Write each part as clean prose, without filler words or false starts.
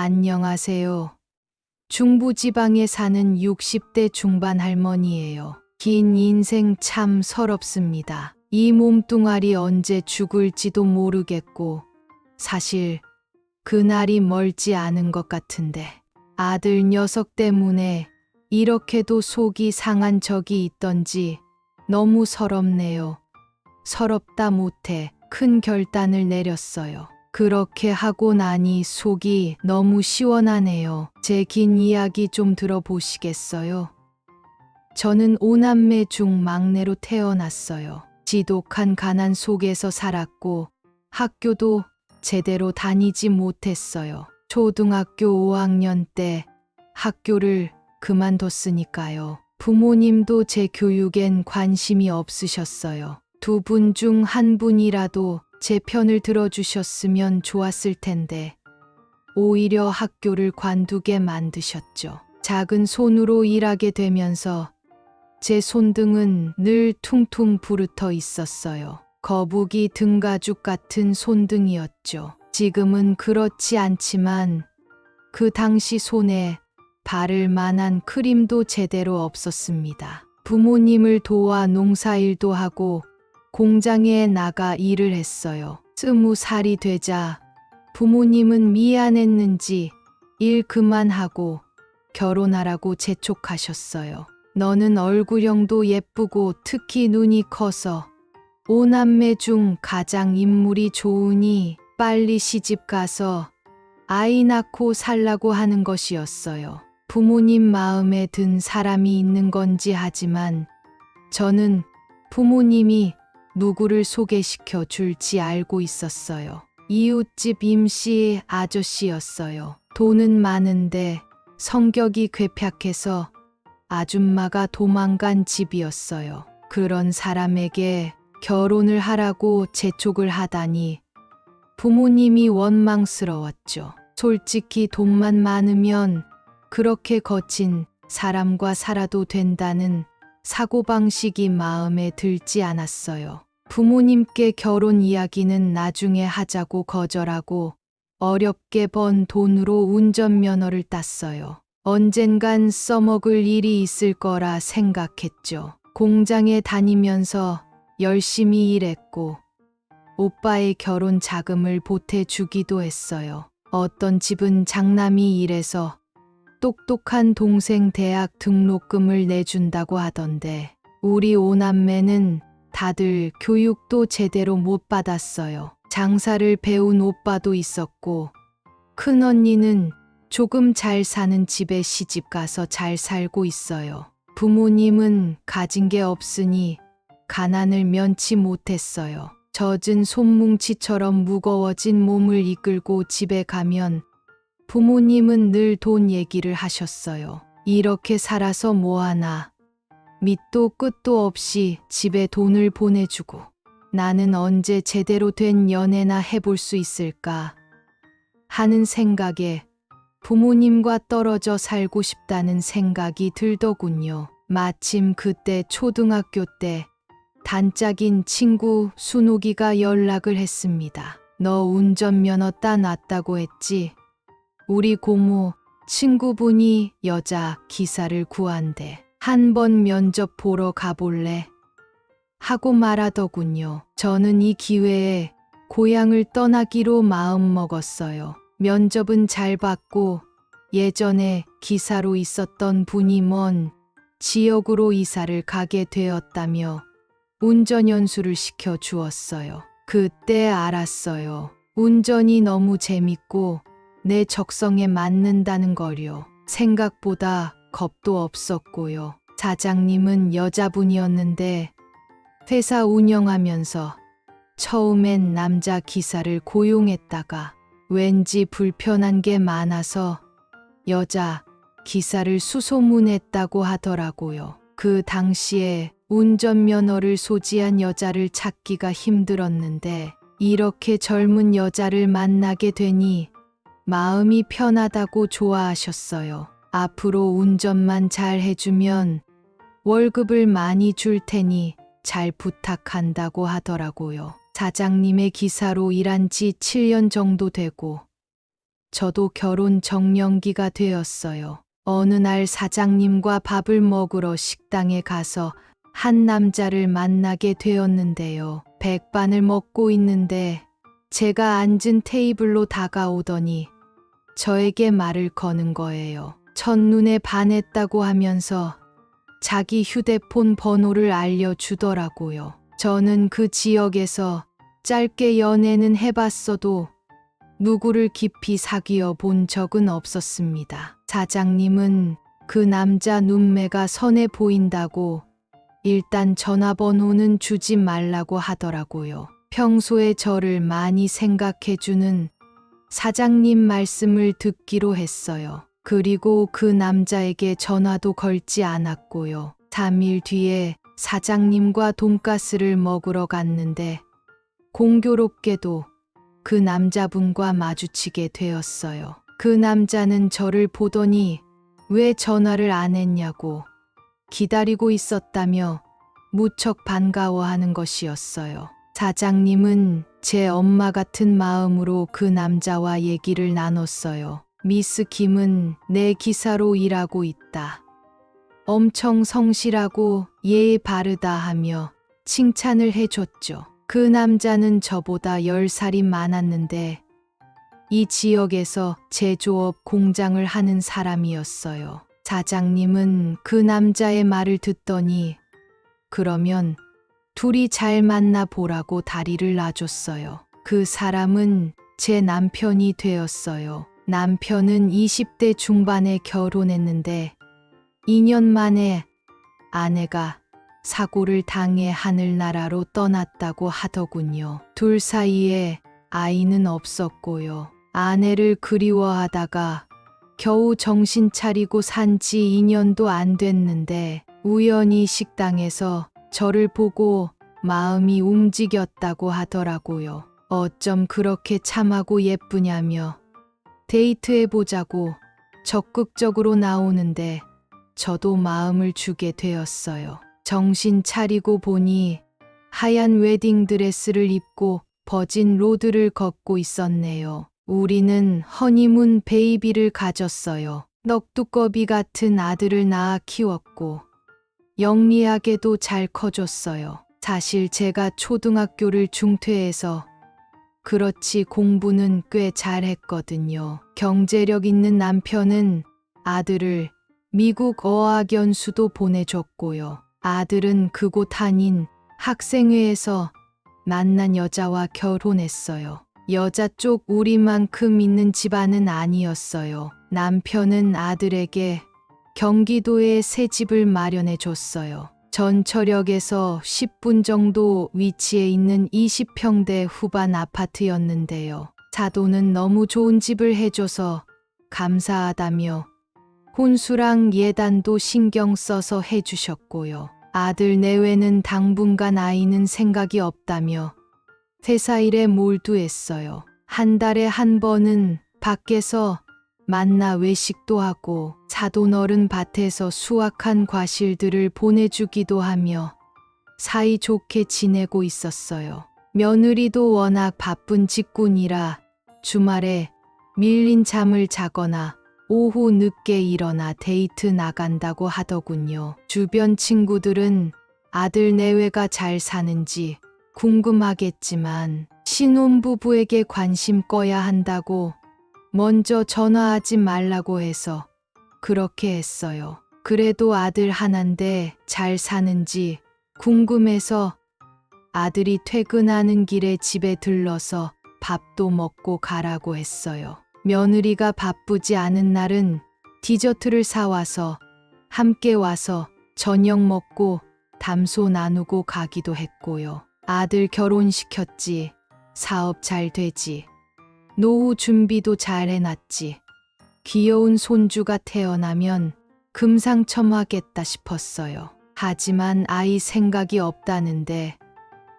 안녕하세요. 중부지방에 사는 60대 중반 할머니예요. 긴 인생 참 서럽습니다. 이 몸뚱아리 언제 죽을지도 모르겠고, 사실 그날이 멀지 않은 것 같은데, 아들 녀석 때문에 이렇게도 속이 상한 적이 있던지 너무 서럽네요. 서럽다 못해 큰 결단을 내렸어요. 그렇게 하고 나니 속이 너무 시원하네요. 제 긴 이야기 좀 들어보시겠어요? 저는 5남매 중 막내로 태어났어요. 지독한 가난 속에서 살았고 학교도 제대로 다니지 못했어요. 초등학교 5학년 때 학교를 그만뒀으니까요. 부모님도 제 교육엔 관심이 없으셨어요. 두 분 중 한 분이라도 제 편을 들어주셨으면 좋았을 텐데 오히려 학교를 관두게 만드셨죠. 작은 손으로 일하게 되면서 제 손등은 늘 퉁퉁 부르터 있었어요. 거북이 등가죽 같은 손등이었죠. 지금은 그렇지 않지만 그 당시 손에 바를 만한 크림도 제대로 없었습니다. 부모님을 도와 농사일도 하고 공장에 나가 일을 했어요. 20살이 되자 부모님은 미안했는지 일 그만하고 결혼하라고 재촉하셨어요. 너는 얼굴형도 예쁘고 특히 눈이 커서 5남매 중 가장 인물이 좋으니 빨리 시집 가서 아이 낳고 살라고 하는 것이었어요. 부모님 마음에 든 사람이 있는 건지 하지만 저는 부모님이 누구를 소개시켜 줄지 알고 있었어요. 이웃집 임씨 아저씨였어요. 돈은 많은데 성격이 괴팍해서 아줌마가 도망간 집이었어요. 그런 사람에게 결혼을 하라고 재촉을 하다니 부모님이 원망스러웠죠. 솔직히 돈만 많으면 그렇게 거친 사람과 살아도 된다는 사고방식이 마음에 들지 않았어요. 부모님께 결혼 이야기는 나중에 하자고 거절하고 어렵게 번 돈으로 운전면허를 땄어요. 언젠간 써먹을 일이 있을 거라 생각했죠. 공장에 다니면서 열심히 일했고 오빠의 결혼 자금을 보태주기도 했어요. 어떤 집은 장남이 일해서 똑똑한 동생 대학 등록금을 내준다고 하던데 우리 5남매는 다들 교육도 제대로 못 받았어요. 장사를 배운 오빠도 있었고 큰언니는 조금 잘 사는 집에 시집 가서 잘 살고 있어요. 부모님은 가진 게 없으니 가난을 면치 못했어요. 젖은 손뭉치처럼 무거워진 몸을 이끌고 집에 가면 부모님은 늘 돈 얘기를 하셨어요. 이렇게 살아서 뭐하나. 밑도 끝도 없이 집에 돈을 보내주고 나는 언제 제대로 된 연애나 해볼 수 있을까 하는 생각에 부모님과 떨어져 살고 싶다는 생각이 들더군요. 마침 그때 초등학교 때 단짝인 친구 순옥이가 연락을 했습니다. 너 운전면허 따놨다고 했지? 우리 고모 친구분이 여자 기사를 구한대. 한번 면접 보러 가볼래? 하고 말하더군요. 저는 이 기회에 고향을 떠나기로 마음먹었어요. 면접은 잘 봤고 예전에 기사로 있었던 분이 먼 지역으로 이사를 가게 되었다며 운전 연수를 시켜 주었어요. 그때 알았어요. 운전이 너무 재밌고 내 적성에 맞는다는 걸요. 생각보다 겁도 없었고요. 사장님은 여자분이었는데 회사 운영하면서 처음엔 남자 기사를 고용했다가 왠지 불편한 게 많아서 여자 기사를 수소문했다고 하더라고요. 그 당시에 운전면허를 소지한 여자를 찾기가 힘들었는데 이렇게 젊은 여자를 만나게 되니 마음이 편하다고 좋아하셨어요. 앞으로 운전만 잘 해주면 월급을 많이 줄 테니 잘 부탁한다고 하더라고요. 사장님의 기사로 일한 지 7년 정도 되고 저도 결혼 정년기가 되었어요. 어느 날 사장님과 밥을 먹으러 식당에 가서 한 남자를 만나게 되었는데요. 백반을 먹고 있는데 제가 앉은 테이블로 다가오더니 저에게 말을 거는 거예요. 첫눈에 반했다고 하면서 자기 휴대폰 번호를 알려주더라고요. 저는 그 지역에서 짧게 연애는 해봤어도 누구를 깊이 사귀어 본 적은 없었습니다. 사장님은 그 남자 눈매가 선해 보인다고 일단 전화번호는 주지 말라고 하더라고요. 평소에 저를 많이 생각해주는 사장님 말씀을 듣기로 했어요. 그리고 그 남자에게 전화도 걸지 않았고요. 3일 뒤에 사장님과 돈가스를 먹으러 갔는데 공교롭게도 그 남자분과 마주치게 되었어요. 그 남자는 저를 보더니 왜 전화를 안 했냐고 기다리고 있었다며 무척 반가워하는 것이었어요. 사장님은 제 엄마 같은 마음으로 그 남자와 얘기를 나눴어요. 미스 김은 내 기사로 일하고 있다. 엄청 성실하고 예의 바르다 하며 칭찬을 해줬죠. 그 남자는 저보다 10살이 많았는데 이 지역에서 제조업 공장을 하는 사람이었어요. 사장님은 그 남자의 말을 듣더니 그러면 둘이 잘 만나 보라고 다리를 놔줬어요. 그 사람은 제 남편이 되었어요. 남편은 20대 중반에 결혼했는데 2년 만에 아내가 사고를 당해 하늘나라로 떠났다고 하더군요. 둘 사이에 아이는 없었고요. 아내를 그리워하다가 겨우 정신 차리고 산 지 2년도 안 됐는데 우연히 식당에서 저를 보고 마음이 움직였다고 하더라고요. 어쩜 그렇게 참하고 예쁘냐며 데이트해보자고 적극적으로 나오는데 저도 마음을 주게 되었어요. 정신 차리고 보니 하얀 웨딩드레스를 입고 버진 로드를 걷고 있었네요. 우리는 허니문 베이비를 가졌어요. 넋두꺼비 같은 아들을 낳아 키웠고 영리하게도 잘 커줬어요. 사실 제가 초등학교를 중퇴해서 그렇지 공부는 꽤 잘했거든요. 경제력 있는 남편은 아들을 미국 어학연수도 보내줬고요. 아들은 그곳 아닌 학생회에서 만난 여자와 결혼했어요. 여자 쪽 우리만큼 있는 집안은 아니었어요. 남편은 아들에게 경기도에 새 집을 마련해 줬어요. 전철역에서 10분 정도 위치해 있는 20평대 후반 아파트였는데요. 사돈은 너무 좋은 집을 해줘서 감사하다며 혼수랑 예단도 신경 써서 해주셨고요. 아들 내외는 당분간 아이는 생각이 없다며 회사 일에 몰두했어요. 한 달에 한 번은 밖에서 만나 외식도 하고 사돈 어른 밭에서 수확한 과실들을 보내주기도 하며 사이좋게 지내고 있었어요. 며느리도 워낙 바쁜 직군이라 주말에 밀린 잠을 자거나 오후 늦게 일어나 데이트 나간다고 하더군요. 주변 친구들은 아들 내외가 잘 사는지 궁금하겠지만 신혼부부에게 관심 꺼야 한다고 먼저 전화하지 말라고 해서 그렇게 했어요. 그래도 아들 하나인데 잘 사는지 궁금해서 아들이 퇴근하는 길에 집에 들러서 밥도 먹고 가라고 했어요. 며느리가 바쁘지 않은 날은 디저트를 사와서 함께 와서 저녁 먹고 담소 나누고 가기도 했고요. 아들 결혼시켰지, 사업 잘 되지, 노후 준비도 잘 해놨지, 귀여운 손주가 태어나면 금상첨화겠다 싶었어요. 하지만 아이 생각이 없다는데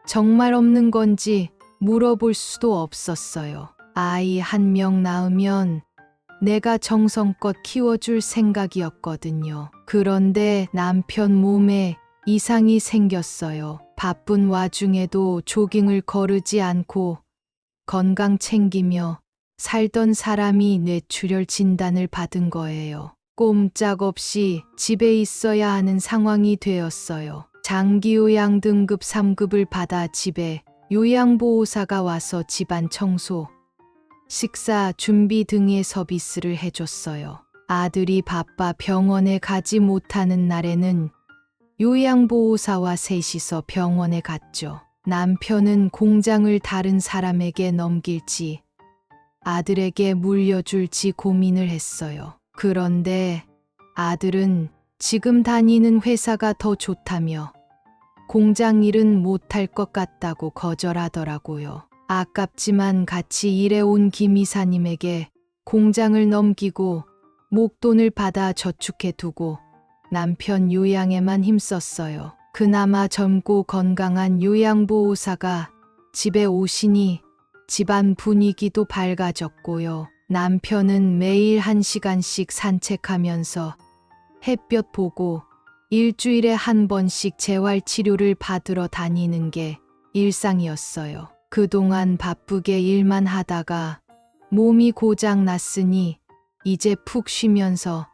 정말 없는 건지 물어볼 수도 없었어요. 아이 한 명 낳으면 내가 정성껏 키워줄 생각이었거든요. 그런데 남편 몸에 이상이 생겼어요. 바쁜 와중에도 조깅을 거르지 않고 건강 챙기며 살던 사람이 뇌출혈 진단을 받은 거예요. 꼼짝없이 집에 있어야 하는 상황이 되었어요. 장기 요양 등급 3급을 받아 집에 요양보호사가 와서 집안 청소, 식사 준비 등의 서비스를 해줬어요. 아들이 바빠 병원에 가지 못하는 날에는 요양보호사와 셋이서 병원에 갔죠. 남편은 공장을 다른 사람에게 넘길지 아들에게 물려줄지 고민을 했어요. 그런데 아들은 지금 다니는 회사가 더 좋다며 공장 일은 못할 것 같다고 거절하더라고요. 아깝지만 같이 일해온 김 이사님에게 공장을 넘기고 목돈을 받아 저축해두고 남편 요양에만 힘썼어요. 그나마 젊고 건강한 요양보호사가 집에 오시니 집안 분위기도 밝아졌고요. 남편은 매일 1시간씩 산책하면서 햇볕 보고 일주일에 한 번씩 재활치료를 받으러 다니는 게 일상이었어요. 그동안 바쁘게 일만 하다가 몸이 고장 났으니 이제 푹 쉬면서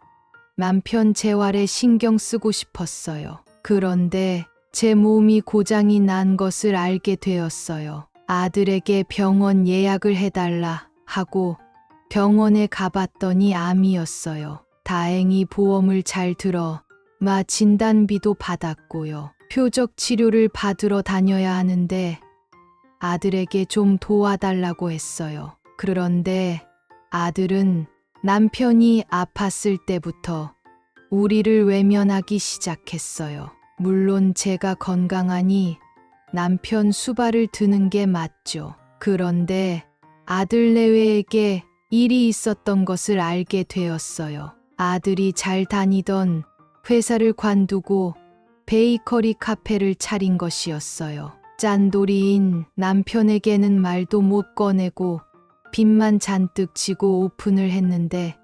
남편 재활에 신경 쓰고 싶었어요. 그런데 제 몸이 고장이 난 것을 알게 되었어요. 아들에게 병원 예약을 해달라 하고 병원에 가봤더니 암이었어요. 다행히 보험을 잘 들어 진단비도 받았고요. 표적 치료를 받으러 다녀야 하는데 아들에게 좀 도와달라고 했어요. 그런데 아들은 남편이 아팠을 때부터 우리를 외면하기 시작했어요. 물론 제가 건강하니 남편 수발을 드는 게 맞죠. 그런데 아들 내외에게 일이 있었던 것을 알게 되었어요. 아들이 잘 다니던 회사를 관두고 베이커리 카페를 차린 것이었어요. 짠돌이인 남편에게는 말도 못 꺼내고 빚만 잔뜩 지고 오픈을 했는데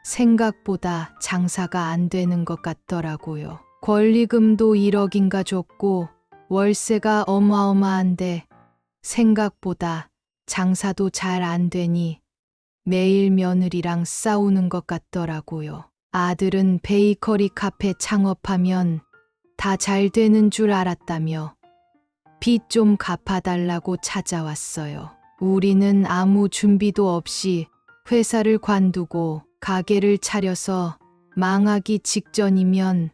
생각보다 장사가 안 되는 것 같더라고요. 권리금도 1억인가 줬고 월세가 어마어마한데 생각보다 장사도 잘 안 되니 매일 며느리랑 싸우는 것 같더라고요. 아들은 베이커리 카페 창업하면 다 잘 되는 줄 알았다며 빚 좀 갚아달라고 찾아왔어요. 우리는 아무 준비도 없이 회사를 관두고 가게를 차려서 망하기 직전이면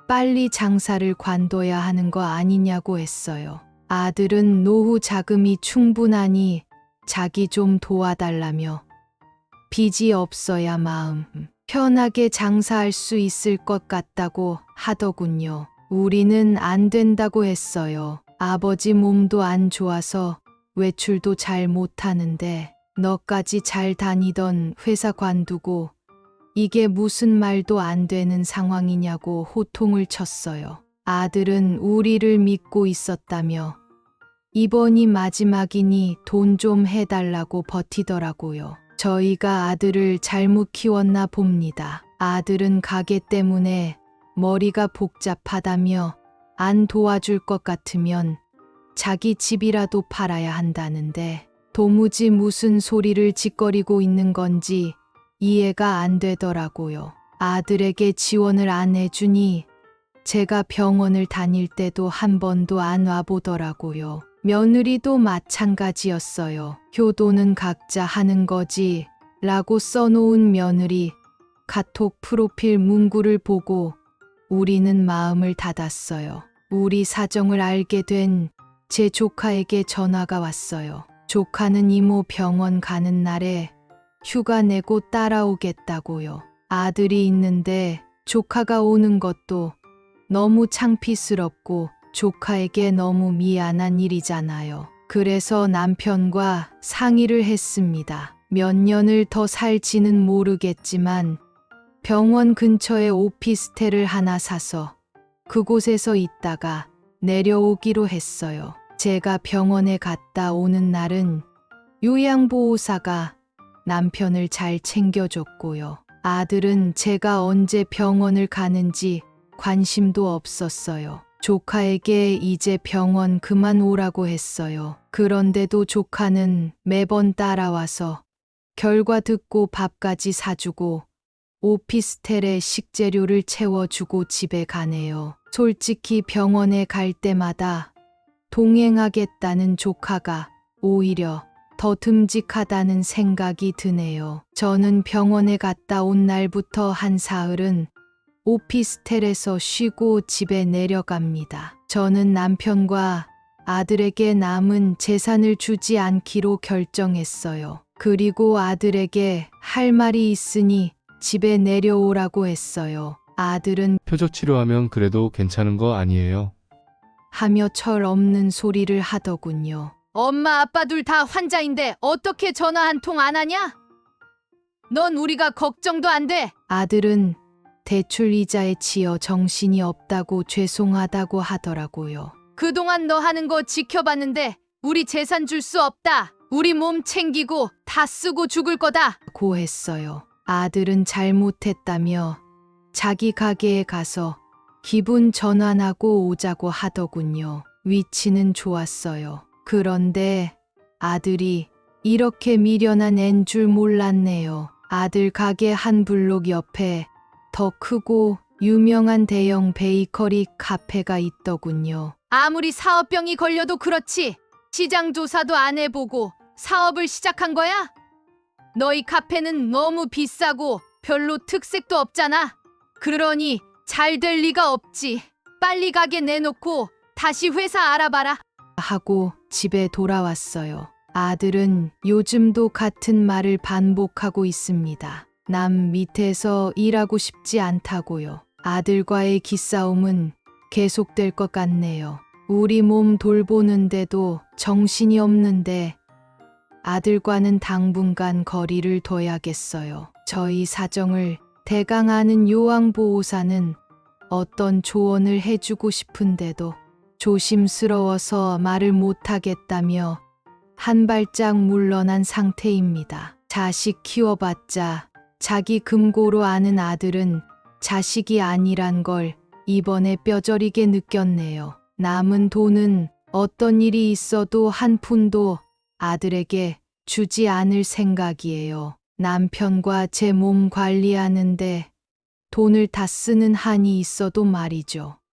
빨리 장사를 관둬야 하는 거 아니냐고 했어요. 아들은 노후 자금이 충분하니 자기 좀 도와달라며 빚이 없어야 마음 편하게 장사할 수 있을 것 같다고 하더군요. 우리는 안 된다고 했어요. 아버지 몸도 안 좋아서 외출도 잘 못하는데 너까지 잘 다니던 회사 관두고 이게 무슨 말도 안 되는 상황이냐고 호통을 쳤어요. 아들은 우리를 믿고 있었다며 이번이 마지막이니 돈 좀 해달라고 버티더라고요. 저희가 아들을 잘못 키웠나 봅니다. 아들은 가게 때문에 머리가 복잡하다며 안 도와줄 것 같으면 자기 집이라도 팔아야 한다는데 도무지 무슨 소리를 짓거리고 있는 건지 이해가 안 되더라고요. 아들에게 지원을 안 해주니 제가 병원을 다닐 때도 한 번도 안 와보더라고요. 며느리도 마찬가지였어요. 효도는 각자 하는 거지 라고 써놓은 며느리 카톡 프로필 문구를 보고 우리는 마음을 닫았어요. 우리 사정을 알게 된 제 조카에게 전화가 왔어요. 조카는 이모 병원 가는 날에 휴가 내고 따라오겠다고요. 아들이 있는데 조카가 오는 것도 너무 창피스럽고 조카에게 너무 미안한 일이잖아요. 그래서 남편과 상의를 했습니다. 몇 년을 더 살지는 모르겠지만 병원 근처에 오피스텔을 하나 사서 그곳에서 있다가 내려오기로 했어요. 제가 병원에 갔다 오는 날은 요양보호사가 남편을 잘 챙겨줬고요. 아들은 제가 언제 병원을 가는지 관심도 없었어요. 조카에게 이제 병원 그만 오라고 했어요. 그런데도 조카는 매번 따라와서 결과 듣고 밥까지 사주고 오피스텔에 식재료를 채워주고 집에 가네요. 솔직히 병원에 갈 때마다 동행하겠다는 조카가 오히려 더 듬직하다는 생각이 드네요. 저는 병원에 갔다 온 날부터 한 사흘은 오피스텔에서 쉬고 집에 내려갑니다. 저는 남편과 아들에게 남은 재산을 주지 않기로 결정했어요. 그리고 아들에게 할 말이 있으니 집에 내려오라고 했어요. 아들은 표적 치료하면 그래도 괜찮은 거 아니에요? 하며 철 없는 소리를 하더군요. 엄마 아빠 둘 다 환자인데 어떻게 전화 한 통 안 하냐? 넌 우리가 걱정도 안 돼. 아들은 대출 이자에 치여 정신이 없다고 죄송하다고 하더라고요. 그동안 너 하는 거 지켜봤는데 우리 재산 줄 수 없다. 우리 몸 챙기고 다 쓰고 죽을 거다. 고 했어요. 아들은 잘못했다며 자기 가게에 가서 기분 전환하고 오자고 하더군요. 위치는 좋았어요. 그런데 아들이 이렇게 미련한 앤 줄 몰랐네요. 아들 가게 한 블록 옆에 더 크고 유명한 대형 베이커리 카페가 있더군요. 아무리 사업병이 걸려도 그렇지. 시장 조사도 안 해보고 사업을 시작한 거야? 너희 카페는 너무 비싸고 별로 특색도 없잖아. 그러니 잘 될 리가 없지. 빨리 가게 내놓고 다시 회사 알아봐라. 하고 집에 돌아왔어요. 아들은 요즘도 같은 말을 반복하고 있습니다. 남 밑에서 일하고 싶지 않다고요. 아들과의 기싸움은 계속될 것 같네요. 우리 몸 돌보는데도 정신이 없는데 아들과는 당분간 거리를 둬야겠어요. 저희 사정을 대강 아는 요양보호사는 어떤 조언을 해주고 싶은데도 조심스러워서 말을 못하겠다며 한 발짝 물러난 상태입니다. 자식 키워봤자 자기 금고로 아는 아들은 자식이 아니란 걸 이번에 뼈저리게 느꼈네요. 남은 돈은 어떤 일이 있어도 한 푼도 아들에게 주지 않을 생각이에요. 남편과 제 몸 관리하는데 돈을 다 쓰는 한이 있어도 말이죠.